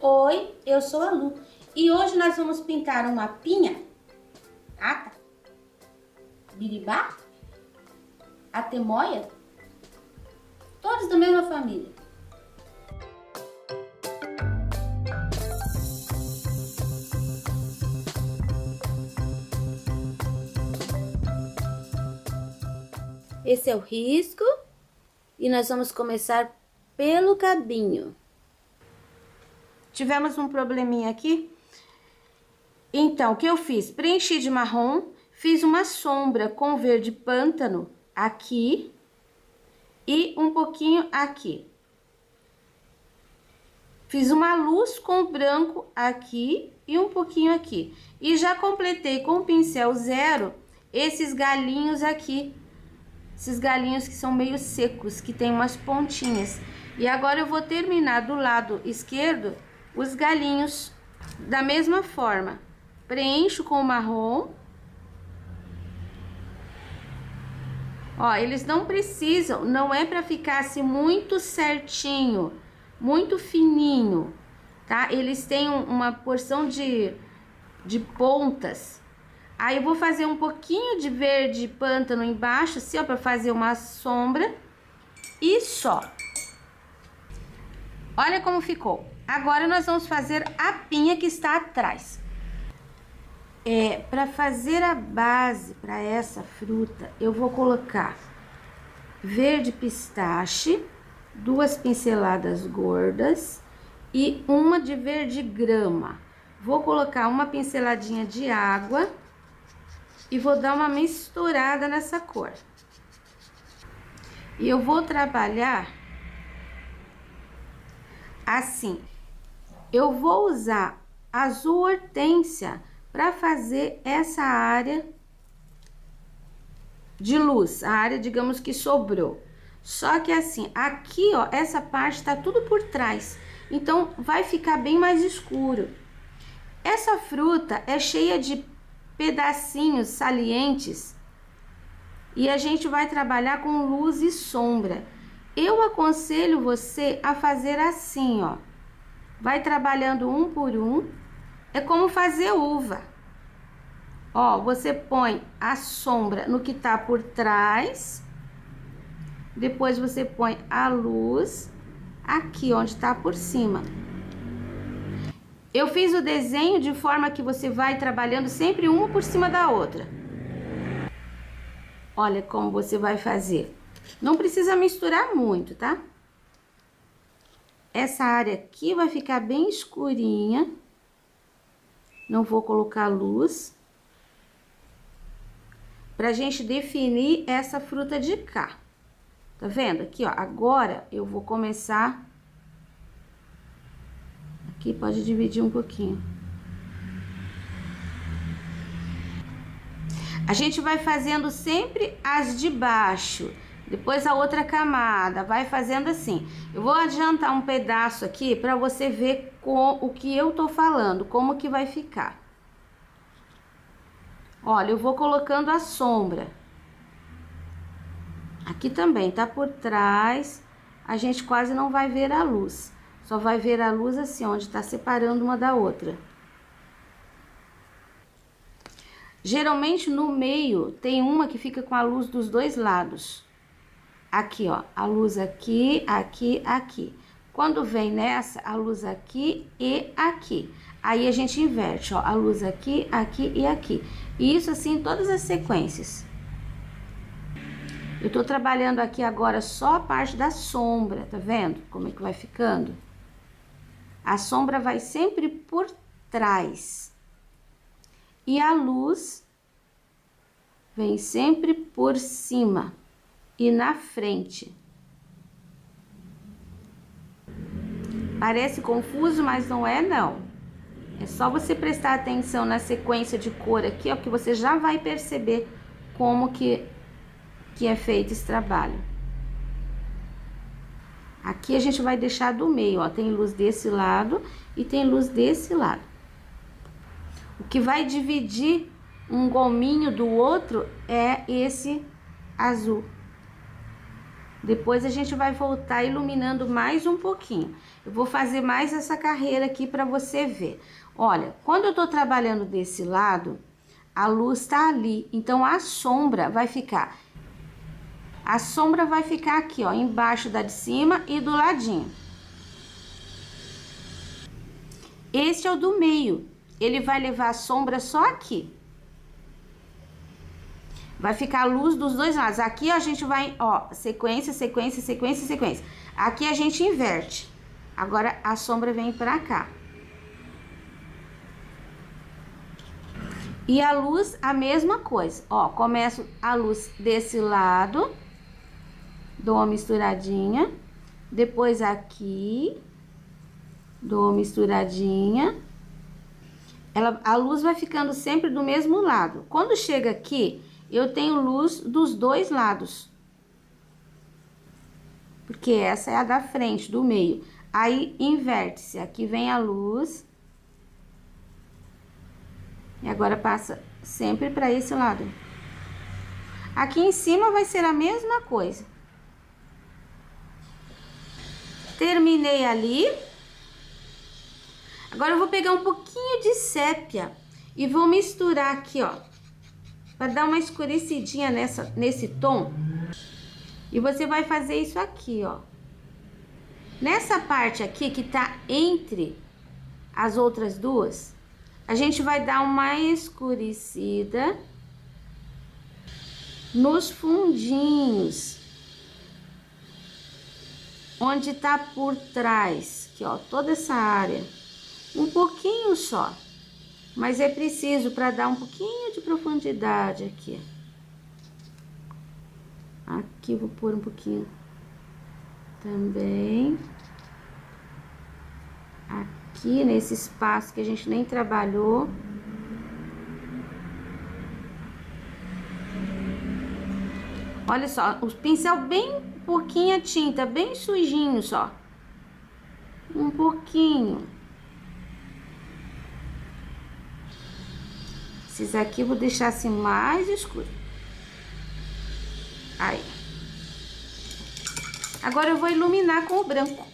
Oi, eu sou a Lu e hoje nós vamos pintar um mapinha, ata, biribá, atemoia, todos da mesma família. Esse é o risco e nós vamos começar pelo cabinho. Tivemos um probleminha aqui, então o que eu fiz? Preenchi de marrom, fiz uma sombra com verde pântano aqui e um pouquinho aqui. Fiz uma luz com branco aqui e um pouquinho aqui. E já completei com o pincel zero esses galinhos aqui. Esses galinhos que são meio secos, que tem umas pontinhas. E agora eu vou terminar do lado esquerdo os galinhos da mesma forma. Preencho com o marrom. Ó, eles não precisam, não é pra ficar assim muito certinho, muito fininho, tá? Eles têm uma porção de pontas. Aí eu vou fazer um pouquinho de verde pântano embaixo, assim, ó, pra fazer uma sombra. E só. Olha como ficou. Agora nós vamos fazer a pinha que está atrás. Para fazer a base para essa fruta, eu vou colocar verde pistache, 2 pinceladas gordas e uma de verde grama. Vou colocar uma pinceladinha de água e vou dar uma misturada nessa cor. E eu vou trabalhar assim. Eu vou usar azul hortênsia para fazer essa área de luz, a área, digamos, que sobrou. Só que assim, aqui, ó, essa parte tá tudo por trás, então vai ficar bem mais escuro. Essa fruta é cheia de pedacinhos salientes e a gente vai trabalhar com luz e sombra. Eu aconselho você a fazer assim, ó. Vai trabalhando um por um. É como fazer uva. Ó, você põe a sombra no que tá por trás. Depois você põe a luz aqui onde tá por cima. Eu fiz o desenho de forma que você vai trabalhando sempre uma por cima da outra. Olha como você vai fazer. Não precisa misturar muito, tá? Essa área aqui vai ficar bem escurinha. Não vou colocar luz. Pra gente definir essa fruta de cá. Tá vendo? Aqui, ó. Agora eu vou começar. Aqui pode dividir um pouquinho. A gente vai fazendo sempre as de baixo. Depois a outra camada, vai fazendo assim. Eu vou adiantar um pedaço aqui para você ver o que eu tô falando, como que vai ficar. Olha, eu vou colocando a sombra. Aqui também, tá por trás, a gente quase não vai ver a luz. Só vai ver a luz assim, onde tá separando uma da outra. Geralmente no meio tem uma que fica com a luz dos dois lados. Aqui, ó, a luz aqui, aqui, aqui. Quando vem nessa, a luz aqui e aqui. Aí a gente inverte, ó, a luz aqui, aqui e aqui. E isso assim em todas as sequências. Eu tô trabalhando aqui agora só a parte da sombra, tá vendo? Como é que vai ficando? A sombra vai sempre por trás. E a luz vem sempre por cima. E na frente. Parece confuso, mas não é, não. É só você prestar atenção na sequência de cor aqui, ó, que você já vai perceber como que é feito esse trabalho. Aqui a gente vai deixar do meio, ó, tem luz desse lado e tem luz desse lado. O que vai dividir um gominho do outro é esse azul. Depois a gente vai voltar iluminando mais um pouquinho. Eu vou fazer mais essa carreira aqui para você ver. Olha, quando eu tô trabalhando desse lado, a luz tá ali, então a sombra vai ficar... A sombra vai ficar aqui, ó, embaixo da de cima e do ladinho. Este é o do meio, ele vai levar a sombra só aqui. Vai ficar a luz dos dois lados. Aqui a gente vai, ó, sequência, sequência, sequência, sequência. Aqui a gente inverte. Agora a sombra vem pra cá. E a luz, a mesma coisa. Ó, começo a luz desse lado. Dou uma misturadinha. Depois aqui. Dou uma misturadinha. A luz vai ficando sempre do mesmo lado. Quando chega aqui, eu tenho luz dos dois lados. Porque essa é a da frente, do meio. Aí, inverte-se. Aqui vem a luz. E agora passa sempre para esse lado. Aqui em cima vai ser a mesma coisa. Terminei ali. Agora eu vou pegar um pouquinho de sépia e vou misturar aqui, ó, para dar uma escurecidinha nesse tom. E você vai fazer isso aqui, ó. Nessa parte aqui que tá entre as outras duas, a gente vai dar uma escurecida nos fundinhos, onde tá por trás, aqui, ó, toda essa área. Um pouquinho só, mas é preciso para dar um pouquinho de profundidade aqui. Aqui vou pôr um pouquinho também. Aqui nesse espaço que a gente nem trabalhou. Olha só, o pincel bem pouquinha tinta, bem sujinho só. Um pouquinho. Esses aqui eu vou deixar assim mais escuro. Aí. Agora eu vou iluminar com o branco.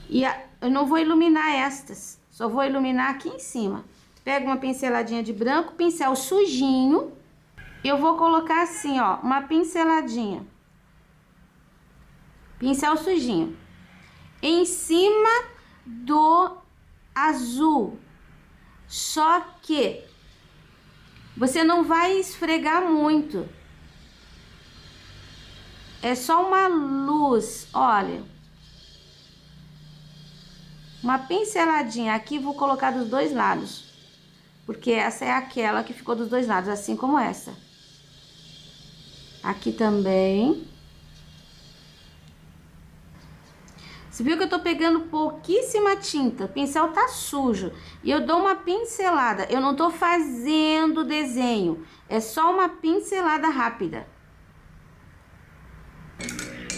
E eu não vou iluminar estas, só vou iluminar aqui em cima. Pego uma pinceladinha de branco, pincel sujinho. Eu vou colocar assim, ó, uma pinceladinha. Pincel sujinho. Em cima do azul. Só que você não vai esfregar muito. É só uma luz, olha. Uma pinceladinha aqui, vou colocar dos dois lados. Porque essa é aquela que ficou dos dois lados, assim como essa. Aqui também. Você viu que eu tô pegando pouquíssima tinta, o pincel tá sujo. E eu dou uma pincelada, eu não tô fazendo desenho, é só uma pincelada rápida.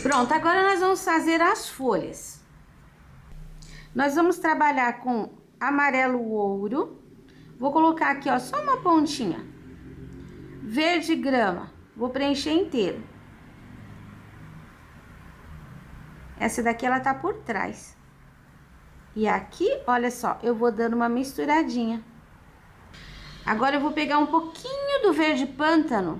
Pronto, agora nós vamos fazer as folhas. Nós vamos trabalhar com amarelo ouro. Vou colocar aqui, ó, só uma pontinha. Verde grama, vou preencher inteiro. Essa daqui, ela tá por trás. E aqui, olha só, eu vou dando uma misturadinha. Agora eu vou pegar um pouquinho do verde pântano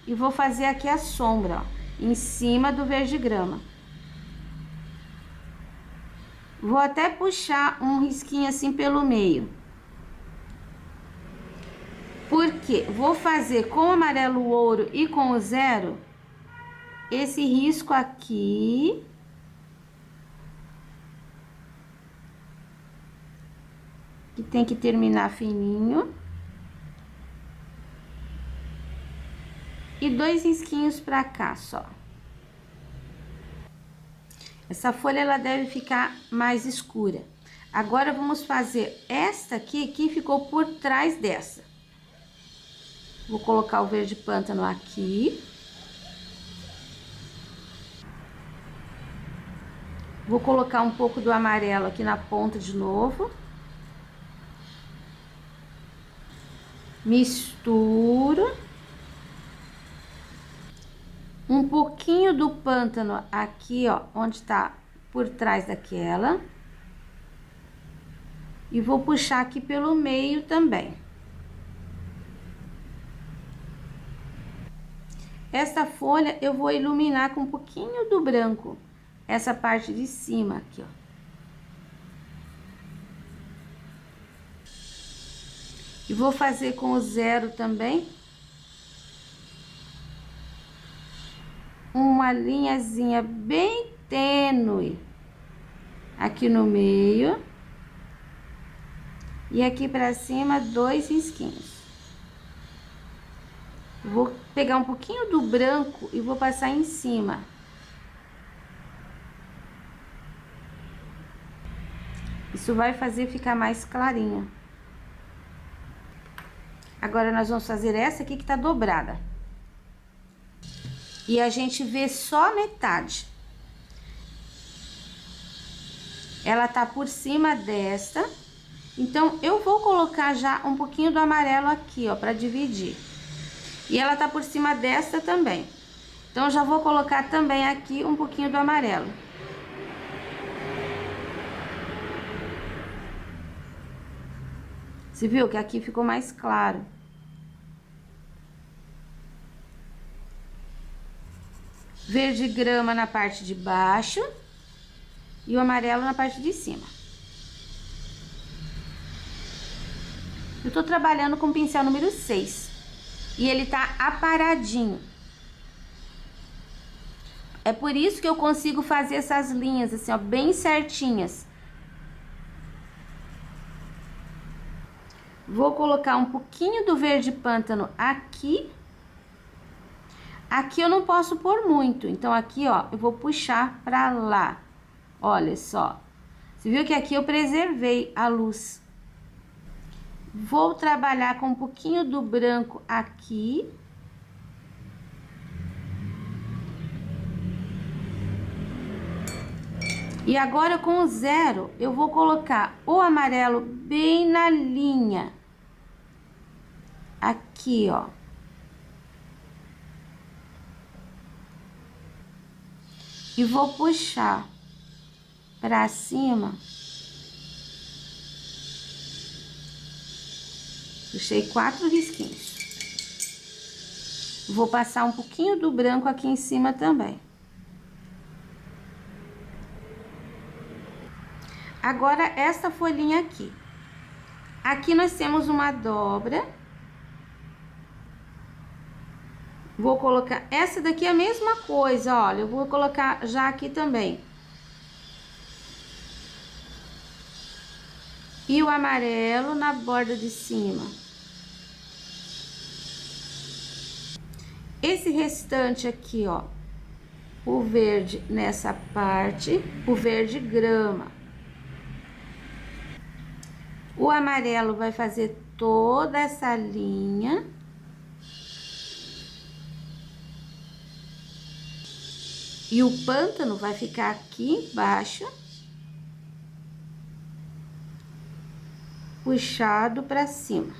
e vou fazer aqui a sombra, ó, em cima do verde grama. Vou até puxar um risquinho assim pelo meio. Porque vou fazer com o amarelo ouro e com o zero esse risco aqui. Que tem que terminar fininho. E 2 risquinhos pra cá só. Essa folha, ela deve ficar mais escura. Agora, vamos fazer esta aqui, que ficou por trás dessa. Vou colocar o verde pântano aqui. Vou colocar um pouco do amarelo aqui na ponta de novo. Misturo. um pouquinho do pântano aqui, ó, onde tá por trás daquela. E vou puxar aqui pelo meio também. Esta folha eu vou iluminar com um pouquinho do branco, essa parte de cima aqui, ó. E vou fazer com o 0 também. Uma linhazinha bem tênue aqui no meio. E aqui pra cima, 2 risquinhos. Vou pegar um pouquinho do branco e vou passar em cima. Isso vai fazer ficar mais clarinho. Agora, nós vamos fazer essa aqui que tá dobrada. E a gente vê só metade. Ela tá por cima desta. Então, eu vou colocar já um pouquinho do amarelo aqui, ó, pra dividir. E ela tá por cima desta também. Então, já vou colocar também aqui um pouquinho do amarelo. Você viu que aqui ficou mais claro? Verde grama na parte de baixo e o amarelo na parte de cima. Eu tô trabalhando com o pincel número 6 e ele tá aparadinho. É por isso que eu consigo fazer essas linhas assim, ó, bem certinhas. Vou colocar um pouquinho do verde pântano aqui. Aqui eu não posso pôr muito, então aqui, ó, eu vou puxar pra lá. Olha só. Você viu que aqui eu preservei a luz. Vou trabalhar com um pouquinho do branco aqui. E agora com o 0, eu vou colocar o amarelo bem na linha. Aqui, ó. E vou puxar pra cima. Puxei 4 risquinhos. Vou passar um pouquinho do branco aqui em cima também. Agora, esta folhinha aqui. Aqui nós temos uma dobra. Vou colocar... Essa daqui é a mesma coisa, olha. Eu vou colocar já aqui também. E o amarelo na borda de cima. Esse restante aqui, ó. O verde nessa parte. O verde grama. O amarelo vai fazer toda essa linha. E o pântano vai ficar aqui embaixo. Puxado pra cima.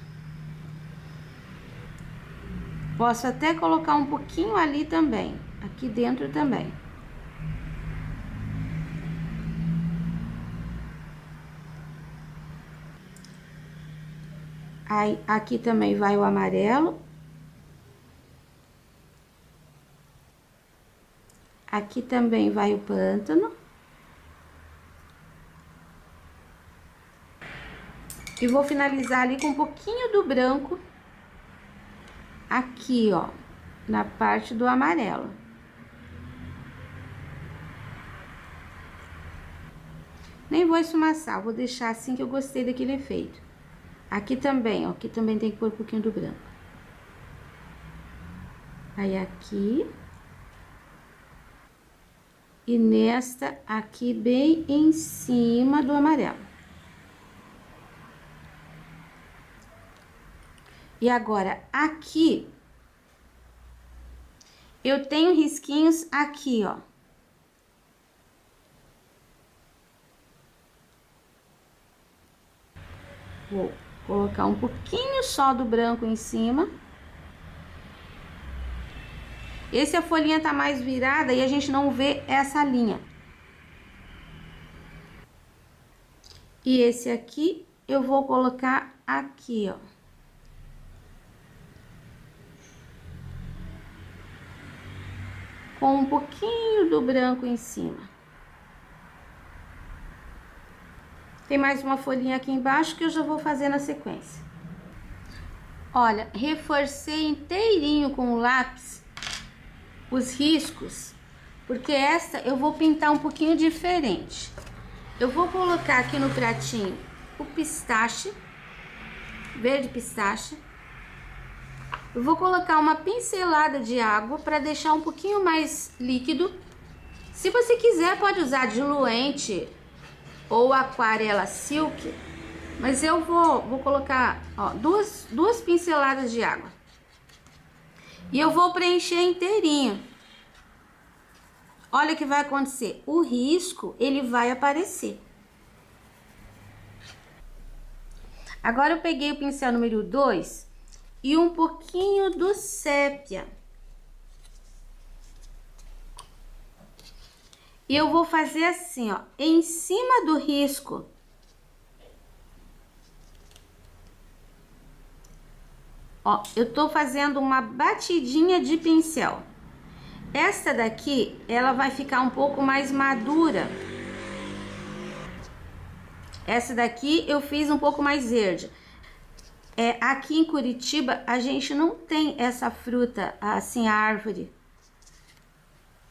Posso até colocar um pouquinho ali também. Aqui dentro também. Aí, aqui também vai o amarelo. Aqui também vai o pântano. E vou finalizar ali com um pouquinho do branco. Aqui, ó, na parte do amarelo. Nem vou esfumaçar, vou deixar assim que eu gostei daquele efeito. Aqui também, ó, aqui também tem que pôr um pouquinho do branco. Aí, aqui. E nesta aqui, bem em cima do amarelo. E agora, aqui, eu tenho risquinhos aqui, ó. Vou colocar um pouquinho só do branco em cima. Esse a folhinha tá mais virada e a gente não vê essa linha. E esse aqui eu vou colocar aqui, ó. Com um pouquinho do branco em cima. Tem mais uma folhinha aqui embaixo que eu já vou fazer na sequência. Olha, reforcei inteirinho com o lápis os riscos, porque essa eu vou pintar um pouquinho diferente. Eu vou colocar aqui no pratinho o pistache, verde pistache. Eu vou colocar uma pincelada de água para deixar um pouquinho mais líquido. Se você quiser, pode usar diluente ou aquarela silk, mas eu vou colocar, ó, duas pinceladas de água. E eu vou preencher inteirinho. Olha o que vai acontecer. O risco, ele vai aparecer. Agora eu peguei o pincel número 2 e um pouquinho do sépia. E eu vou fazer assim, ó, em cima do risco. Ó, eu tô fazendo uma batidinha de pincel. Esta daqui, ela vai ficar um pouco mais madura. Essa daqui eu fiz um pouco mais verde. Aqui em Curitiba, a gente não tem essa fruta, assim, a árvore.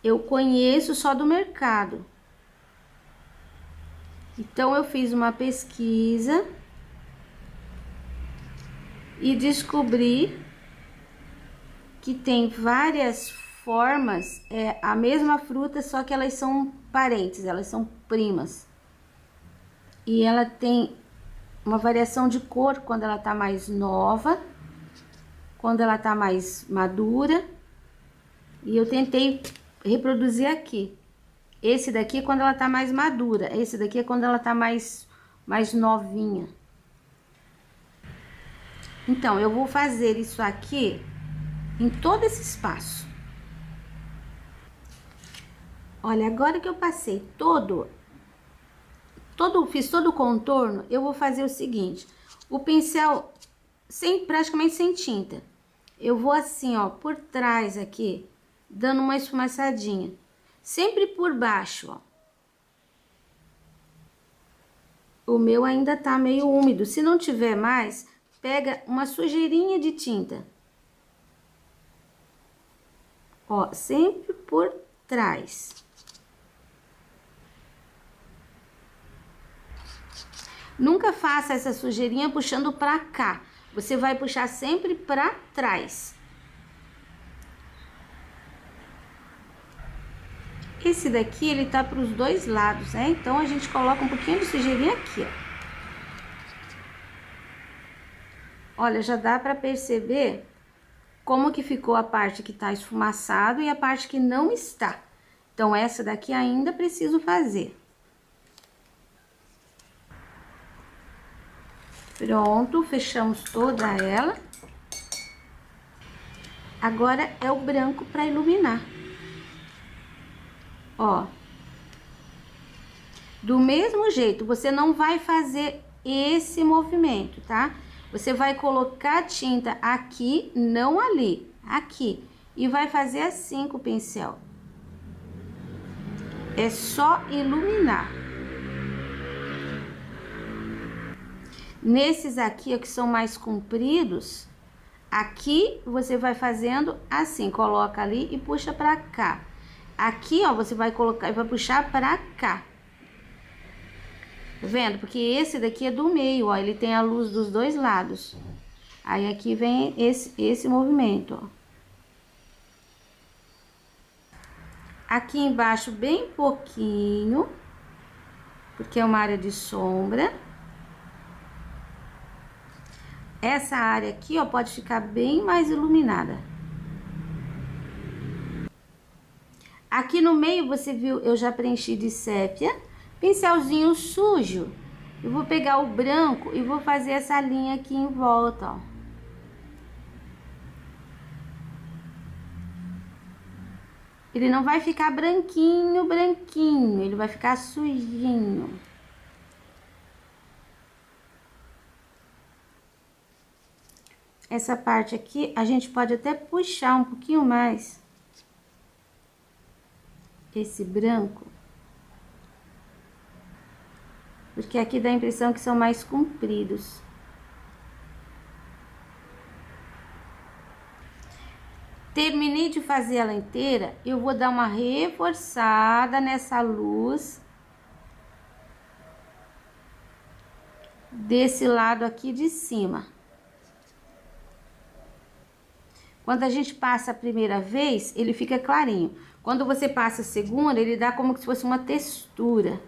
Eu conheço só do mercado. Então, eu fiz uma pesquisa e descobri que tem várias formas, a mesma fruta, só que elas são parentes, elas são primas. E ela tem uma variação de cor quando ela tá mais nova, quando ela tá mais madura. E eu tentei reproduzir aqui. Esse daqui é quando ela tá mais madura, esse daqui é quando ela tá mais novinha. Então, eu vou fazer isso aqui em todo esse espaço. Olha, agora que eu passei fiz todo o contorno, eu vou fazer o seguinte. O pincel praticamente sem tinta. Eu vou assim, ó, por trás aqui, dando uma esfumaçadinha. Sempre por baixo, ó. O meu ainda tá meio úmido. Se não tiver mais, pega uma sujeirinha de tinta. Ó, sempre por trás. Nunca faça essa sujeirinha puxando pra cá. Você vai puxar sempre pra trás. Esse daqui, ele tá pros dois lados, né? Então, a gente coloca um pouquinho de sujeirinha aqui, ó. Olha, já dá pra perceber como que ficou a parte que tá esfumaçado e a parte que não está. Então, essa daqui ainda preciso fazer. Pronto, fechamos toda ela. Agora é o branco para iluminar. Ó. Do mesmo jeito, você não vai fazer esse movimento, tá? Você vai colocar tinta aqui, não ali, aqui. E vai fazer assim com o pincel. É só iluminar. Nesses aqui, ó, que são mais compridos, aqui você vai fazendo assim, coloca ali e puxa pra cá. Aqui, ó, você vai colocar e vai puxar pra cá. Tá vendo? Porque esse daqui é do meio, ó, ele tem a luz dos dois lados. Aí, aqui vem esse movimento, ó. Aqui embaixo, bem pouquinho, porque é uma área de sombra. Essa área aqui, ó, pode ficar bem mais iluminada. Aqui no meio, você viu, eu já preenchi de sépia, pincelzinho sujo. Eu vou pegar o branco e vou fazer essa linha aqui em volta, ó. Ele não vai ficar branquinho, branquinho, ele vai ficar sujinho. Essa parte aqui, a gente pode até puxar um pouquinho mais esse branco. Porque aqui dá a impressão que são mais compridos. Terminei de fazer ela inteira, eu vou dar uma reforçada nessa luz desse lado aqui de cima. Quando a gente passa a primeira vez, ele fica clarinho. Quando você passa a segunda, ele dá como se fosse uma textura.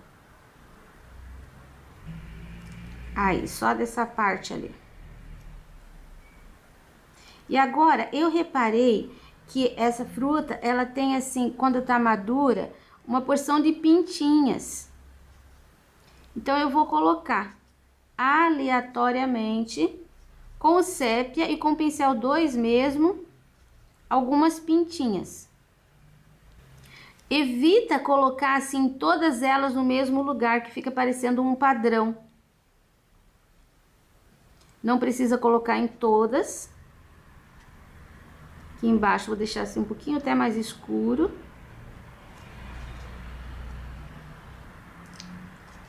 Aí, só dessa parte ali. E agora, eu reparei que essa fruta, ela tem assim, quando tá madura, uma porção de pintinhas. Então, eu vou colocar aleatoriamente, com o sépia e com o pincel 2 mesmo, algumas pintinhas. Evita colocar assim todas elas no mesmo lugar, que fica parecendo um padrão. Não precisa colocar em todas. Aqui embaixo vou deixar assim um pouquinho até mais escuro.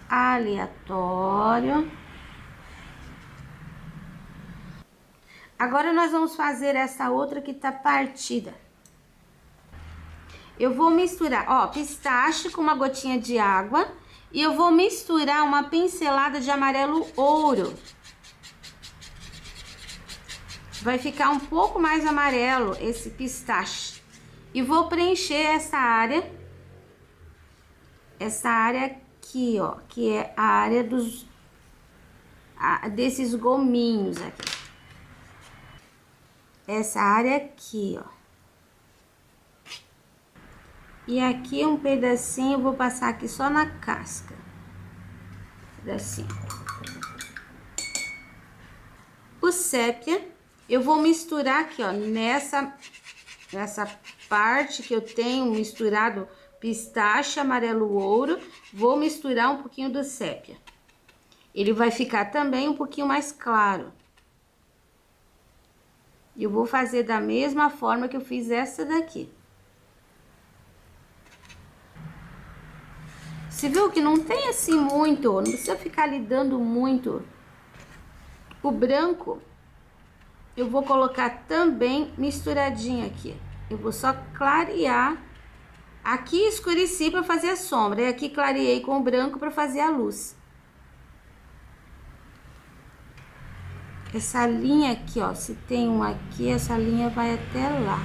Aleatório. Agora nós vamos fazer essa outra que tá partida. Eu vou misturar, ó, pistache com uma gotinha de água e eu vou misturar uma pincelada de amarelo ouro. Vai ficar um pouco mais amarelo esse pistache. E vou preencher essa área aqui, ó, que é a área desses gominhos aqui. Essa área aqui, ó. E aqui um pedacinho, eu vou passar aqui só na casca. Pedacinho. O sépia, eu vou misturar aqui, ó, nessa parte que eu tenho misturado pistache, amarelo ouro, vou misturar um pouquinho do sépia. Ele vai ficar também um pouquinho mais claro. Eu vou fazer da mesma forma que eu fiz essa daqui. Você viu que não tem assim muito, não precisa ficar lidando muito. O branco, eu vou colocar também misturadinho aqui. Eu vou só clarear. Aqui escureci para fazer a sombra, e aqui clareei com o branco para fazer a luz. Essa linha aqui, ó, se tem um aqui, essa linha vai até lá.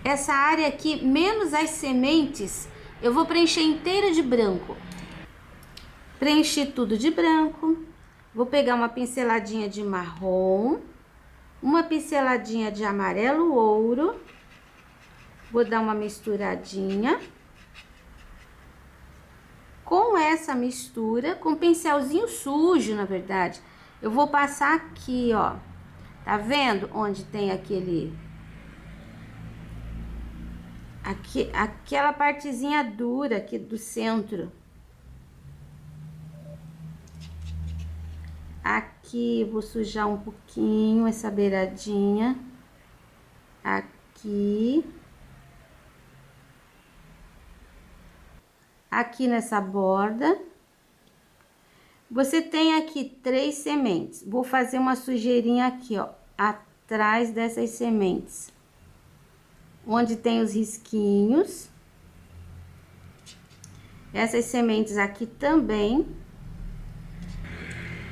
Essa área aqui, menos as sementes, eu vou preencher inteira de branco. Preenchi tudo de branco. Vou pegar uma pinceladinha de marrom, uma pinceladinha de amarelo ouro. Vou dar uma misturadinha. Com essa mistura, com um pincelzinho sujo, na verdade, eu vou passar aqui, ó. Tá vendo onde tem aquela partezinha dura aqui do centro. Aqui, vou sujar um pouquinho essa beiradinha. Aqui. Aqui nessa borda. Você tem aqui 3 sementes. Vou fazer uma sujeirinha aqui, ó, atrás dessas sementes. Onde tem os risquinhos. Essas sementes aqui também.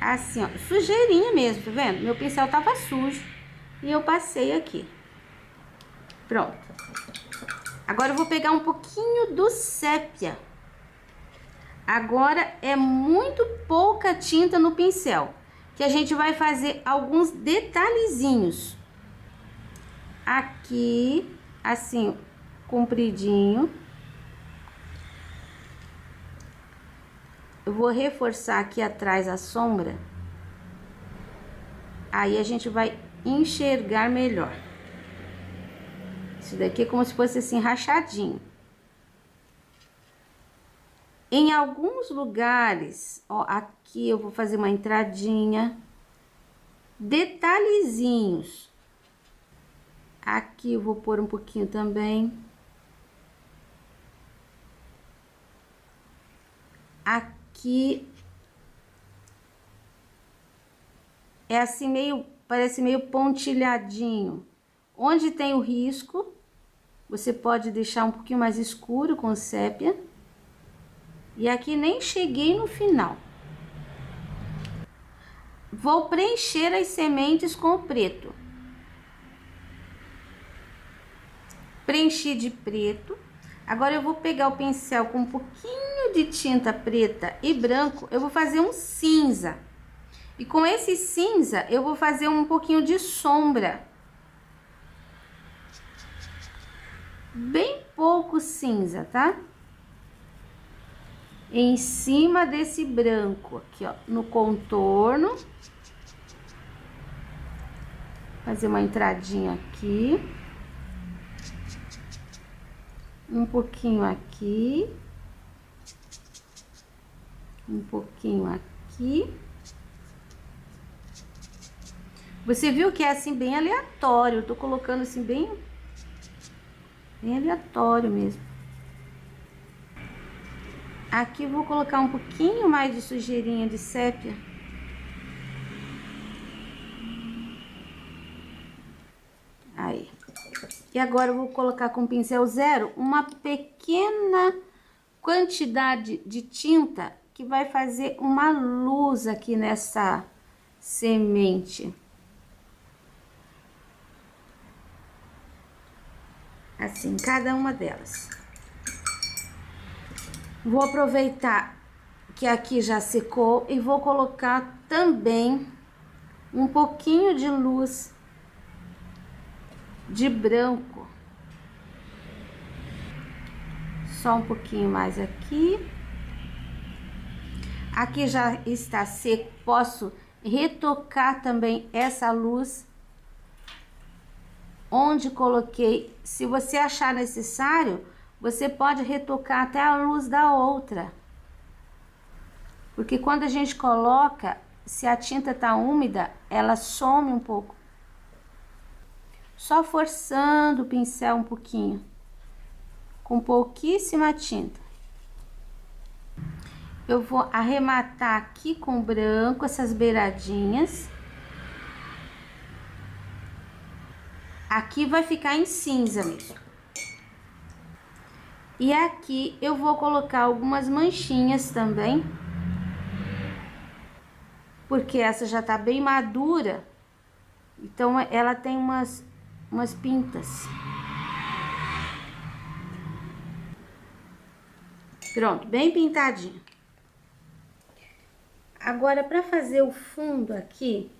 Assim, ó, sujeirinha mesmo, tá vendo? Meu pincel tava sujo e eu passei aqui. Pronto. Agora eu vou pegar um pouquinho do sépia. Agora é muito pouca tinta no pincel, que a gente vai fazer alguns detalhezinhos. Aqui, assim, compridinho. Eu vou reforçar aqui atrás a sombra. Aí a gente vai enxergar melhor. Isso daqui é como se fosse assim, rachadinho. Em alguns lugares, ó, aqui eu vou fazer uma entradinha. Detalhezinhos. Aqui eu vou pôr um pouquinho também. Aqui é assim meio, parece meio pontilhadinho. Onde tem o risco, você pode deixar um pouquinho mais escuro com sépia. E aqui nem cheguei no final. Vou preencher as sementes com o preto. Preenchi de preto. Agora eu vou pegar o pincel com um pouquinho de tinta preta e branco. Eu vou fazer um cinza. E com esse cinza eu vou fazer um pouquinho de sombra. Bem pouco cinza, tá? Em cima desse branco aqui, ó, no contorno. Fazer uma entradinha aqui. Um pouquinho aqui. Um pouquinho aqui. Você viu que é assim bem aleatório. Eu tô colocando assim bem aleatório mesmo. Aqui eu vou colocar um pouquinho mais de sujeirinha de sépia. Aí. E agora eu vou colocar com pincel zero uma pequena quantidade de tinta que vai fazer uma luz aqui nessa semente. Assim, cada uma delas. Vou aproveitar que aqui já secou e vou colocar também um pouquinho de luz de branco. Só um pouquinho mais aqui. Aqui já está seco, posso retocar também essa luz onde coloquei. Se você achar necessário, você pode retocar até a luz da outra. Porque quando a gente coloca, se a tinta tá úmida, ela some um pouco. Só forçando o pincel um pouquinho. Com pouquíssima tinta. Eu vou arrematar aqui com branco essas beiradinhas. Aqui vai ficar em cinza mesmo. E aqui eu vou colocar algumas manchinhas também. Porque essa já tá bem madura. Então, ela tem umas pintas. Pronto, bem pintadinho. Agora, para fazer o fundo aqui,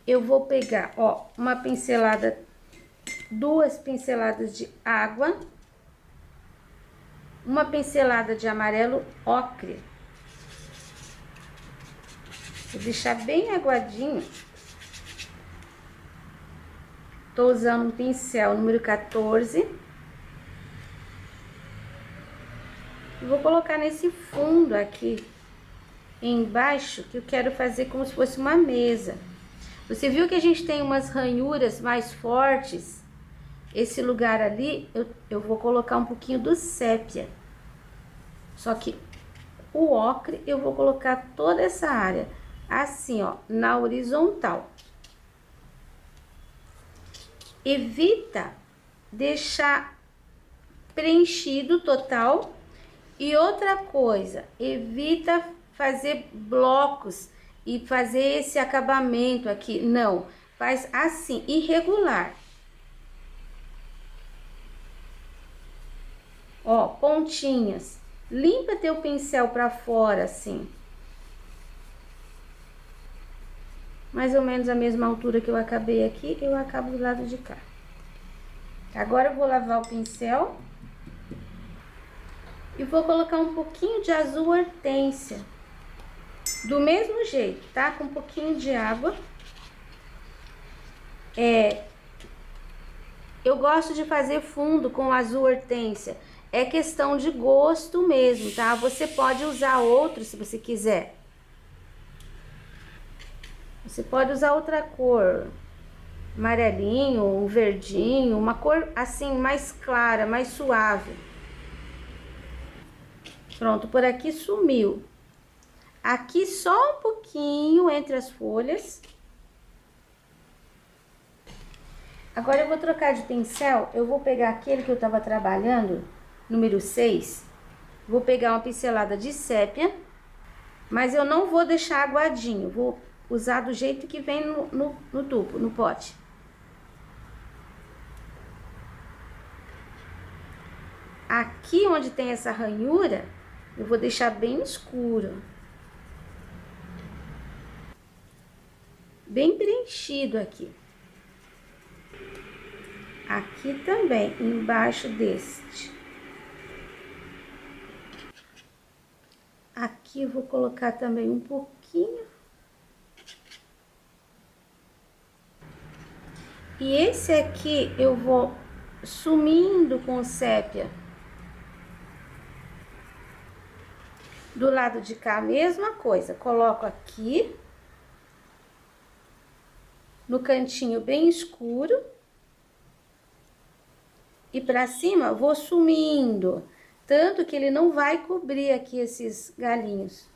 eu vou pegar, ó, uma pincelada, 2 pinceladas de água, uma pincelada de amarelo ocre. Vou deixar bem aguadinho. Tô usando um pincel número 14. E vou colocar nesse fundo aqui embaixo, que eu quero fazer como se fosse uma mesa. Você viu que a gente tem umas ranhuras mais fortes? Esse lugar ali, eu vou colocar um pouquinho do sépia. Só que o ocre, eu vou colocar toda essa área, assim, ó, na horizontal. Evita deixar preenchido total. E outra coisa, evita fazer blocos e fazer esse acabamento aqui. Não, faz assim, irregular. Ó, pontinhas. Limpa teu pincel pra fora, assim. Mais ou menos a mesma altura que eu acabei aqui, eu acabo do lado de cá. Agora eu vou lavar o pincel. E vou colocar um pouquinho de azul hortênsia. Do mesmo jeito, tá? Com um pouquinho de água. Eu gosto de fazer fundo com azul hortênsia. É questão de gosto mesmo, tá? Você pode usar outro se você quiser. Você pode usar outra cor. Amarelinho, um verdinho, uma cor assim mais clara, mais suave. Pronto, por aqui sumiu. Aqui só um pouquinho entre as folhas. Agora eu vou trocar de pincel, eu vou pegar aquele que eu tava trabalhando, número 6. Vou pegar uma pincelada de sépia, mas eu não vou deixar aguadinho, vou usar do jeito que vem no tubo, no pote. Aqui onde tem essa ranhura, eu vou deixar bem escuro. Bem preenchido aqui. Aqui também, embaixo deste. Aqui eu vou colocar também um pouquinho. E esse aqui eu vou sumindo com sépia. Do lado de cá, a mesma coisa. Coloco aqui. No cantinho bem escuro. E pra cima, vou sumindo. Tanto que ele não vai cobrir aqui esses galinhos.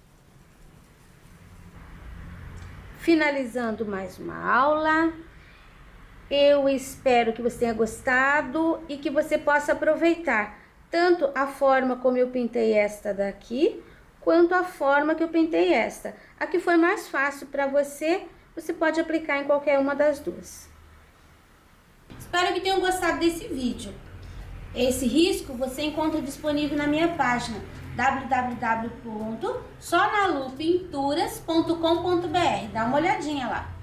Finalizando mais uma aula. Eu espero que você tenha gostado e que você possa aproveitar tanto a forma como eu pintei esta daqui, quanto a forma que eu pintei esta. A que foi mais fácil para você, você pode aplicar em qualquer uma das duas. Espero que tenham gostado desse vídeo. Esse risco você encontra disponível na minha página www.sonalupinturas.com.br. Dá uma olhadinha lá.